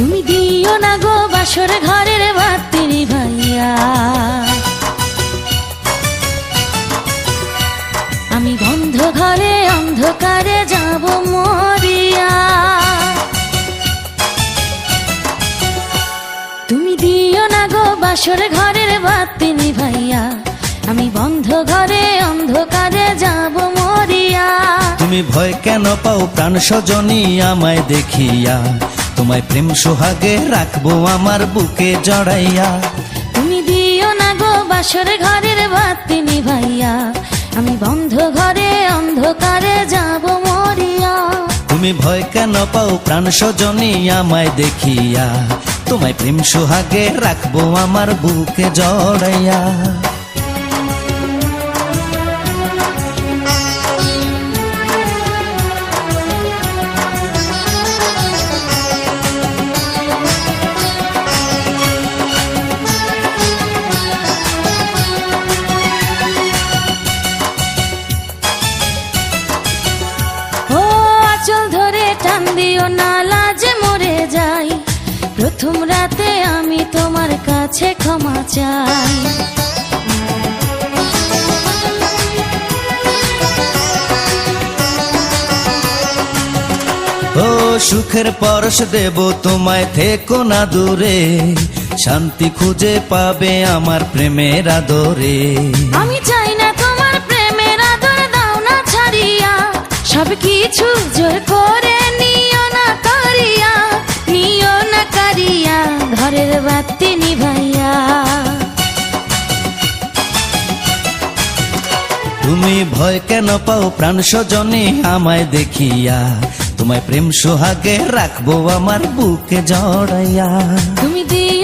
তুমি দিও না গো বাসর ঘরের বাতি নিভাইয়া, আমি বন্ধ ঘরে অন্ধকারে যাব মরিয়া। তুমি দিও না গো বাসর ঘরের বাতি নিভাইয়া, আমি বন্ধ ঘরে অন্ধকারে যাব মরিয়া। তুমি ভয় কেন পাও প্রাণ সজনী আমায় দেখিয়া, তোমায় প্রেম সোহাগে রাখবো আমার বুকে জড়াইয়া। তুমি দিও না গো বাসর ঘরের বাতি নিভাইয়া, আমি বন্ধ ঘরে অন্ধকারে যাব মরিয়া। তুমি ভয় কেন পাও প্রাণ সজনী আমায় দেখিয়া, তোমায় প্রেম সোহাগে রাখবো আমার বুকে জড়াইয়া। আঁচল ধরে টান দিও না লাজে মরে যাই, প্রথম রাতে আমি তোমার কাছে ক্ষমা চাই। ও সুখের পরশ দেব তোমায়, থেকো না দূরে, শান্তি খুঁজে পাবে আমার প্রেমের আদরে। আমি চাই না তোমার প্রেমের আদর, দাও না ছাড়িয়া, সব কিছু জোর করে নিও না কারিয়া, নিও না কারিয়া ঘরের বাতি নিভাইয়া। তুমি ভয় কেন পাও প্রাণ সজনী আমায় দেখিয়া, তোমায় প্রেম সোহাগে রাখবো আমার বুকে জড়াইয়া। তুমি দিও